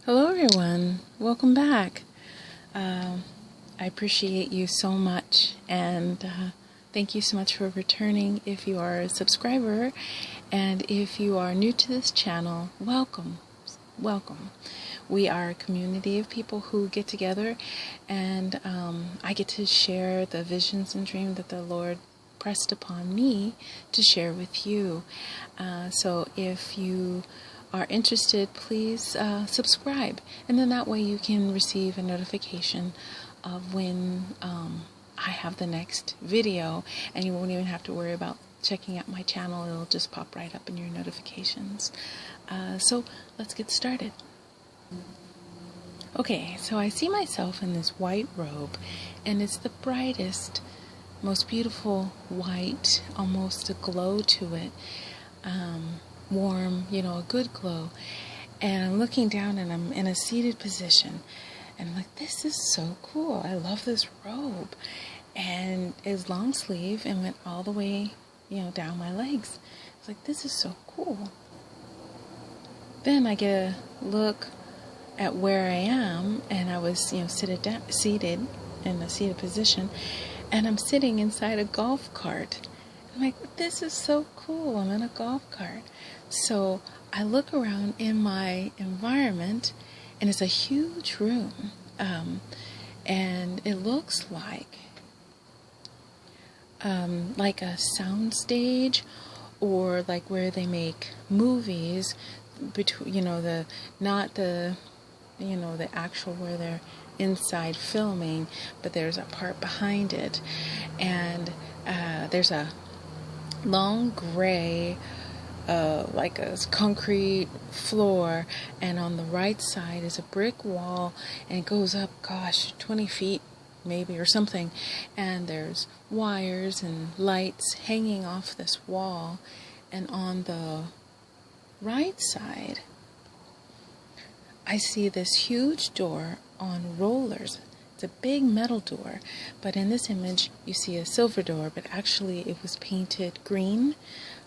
Hello everyone, welcome back. I appreciate you so much, and thank you so much for returning. If you are a subscriber and if you are new to this channel, welcome. We are a community of people who get together, and I get to share the visions and dreams that the Lord pressed upon me to share with you. So if you are interested, please subscribe, and then that way you can receive a notification of when I have the next video, and you won't even have to worry about checking out my channel. It'll just pop right up in your notifications. So let's get started. Okay, so I see myself in this white robe, and it's the brightest, most beautiful white, almost a glow to it. Warm, a good glow. And I'm looking down and I'm in a seated position. And I'm like, this is so cool. I love this robe. And it's long sleeve and went all the way, down my legs. It's like, this is so cool. Then I get a look at where I am, and I was, seated in a seated position, and I'm sitting inside a golf cart. I'm like, this is so cool. I'm in a golf cart. So I look around in my environment, and it's a huge room, and it looks like a sound stage, or like where they make movies. Between the actual where they're inside filming, but there's a part behind it, and there's a long gray like a concrete floor, and on the right side is a brick wall, and it goes up 20 feet maybe or something, and there's wires and lights hanging off this wall. And on the right side I see this huge door on rollers. It's a big metal door, but in this image you see a silver door, but actually it was painted green,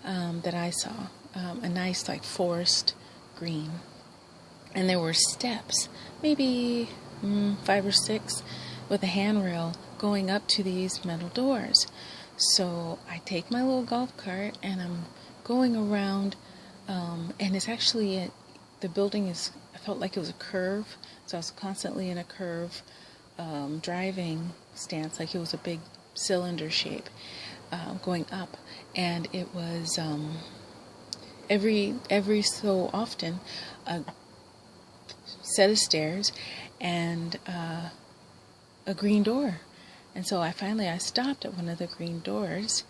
that I saw, a nice like forest green. And there were steps, maybe 5 or 6, with a handrail going up to these metal doors. So I take my little golf cart and I'm going around, and it's actually, the building is, I felt like it was a curve, so I was constantly in a curve, driving stance, like it was a big cylinder shape, going up, and it was every so often a set of stairs and a green door. And so I stopped at one of the green doors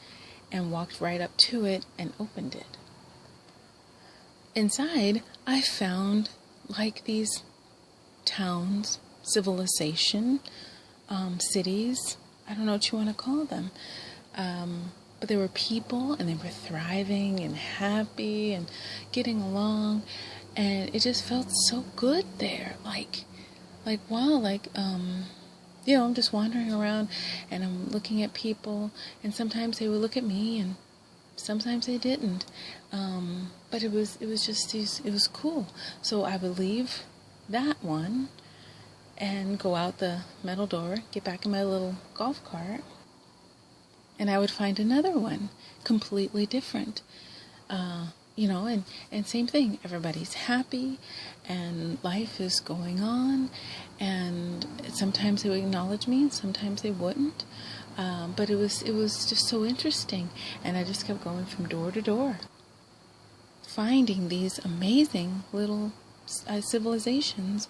and walked right up to it and opened it. Inside I found like these towns, civilization, cities, I don't know what you want to call them, but there were people, and they were thriving and happy and getting along, and it just felt so good there, like wow, I'm just wandering around and I'm looking at people, and sometimes they would look at me and sometimes they didn't, but it was cool. So I would leave that one and go out the metal door, get back in my little golf cart, and I would find another one completely different, and same thing, everybody's happy and life is going on, and sometimes they would acknowledge me and sometimes they wouldn't, but it was just so interesting, and I just kept going from door to door, finding these amazing little civilizations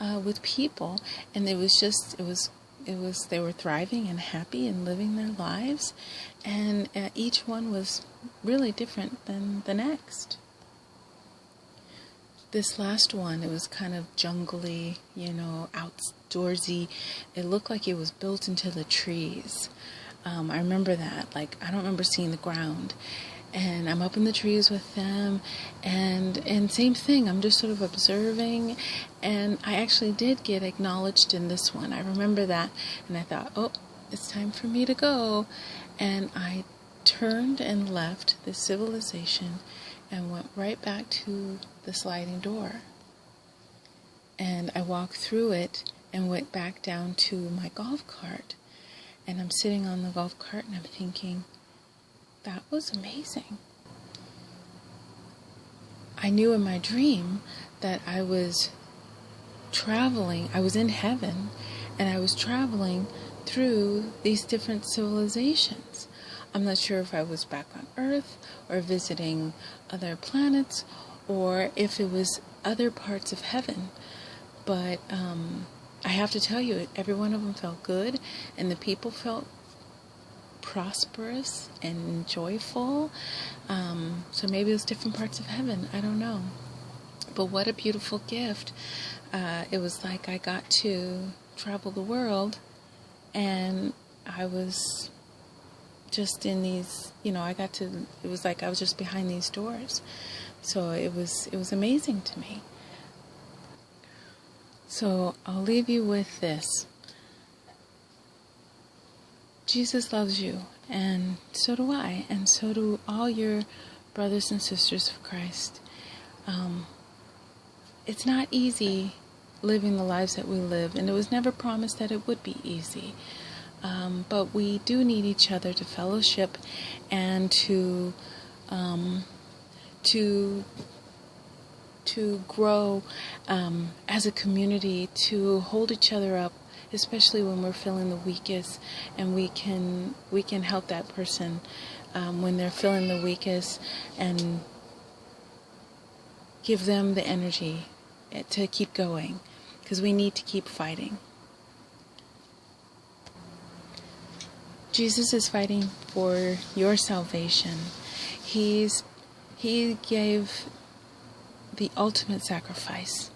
with people, and they were thriving and happy and living their lives, and each one was really different than the next. This last one, it was kind of jungly, outdoorsy. It looked like it was built into the trees. I remember that. I don't remember seeing the ground. And I'm up in the trees with them, and same thing, I'm just sort of observing, and I actually did get acknowledged in this one. I remember that, and I thought, oh, it's time for me to go, and I turned and left this civilization and went right back to the sliding door. And And I walked through it and went back down to my golf cart. And I'm sitting on the golf cart and I'm thinking, that was amazing. I knew in my dream that I was traveling, I was in heaven, and I was traveling through these different civilizations. I'm not sure if I was back on Earth or visiting other planets or if it was other parts of heaven. But I have to tell you, every one of them felt good, and the people felt prosperous and joyful. So maybe it was different parts of heaven. I don't know. But what a beautiful gift. It was like I got to travel the world, and I was just in these, it was like I was just behind these doors. So it was amazing to me. So I'll leave you with this. Jesus loves you, and so do I, and so do all your brothers and sisters of Christ. It's not easy living the lives that we live, and it was never promised that it would be easy. But we do need each other to fellowship and to grow as a community, to hold each other up, especially when we're feeling the weakest, and we can help that person when they're feeling the weakest, and give them the energy to keep going, because we need to keep fighting. Jesus is fighting for your salvation. He gave the ultimate sacrifice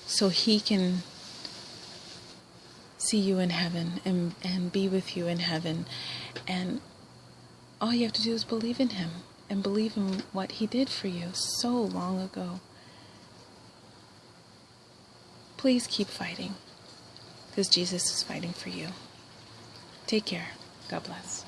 so he can see you in heaven and be with you in heaven. And all you have to do is believe in him and believe in what he did for you so long ago. Please keep fighting, because Jesus is fighting for you. Take care. God bless.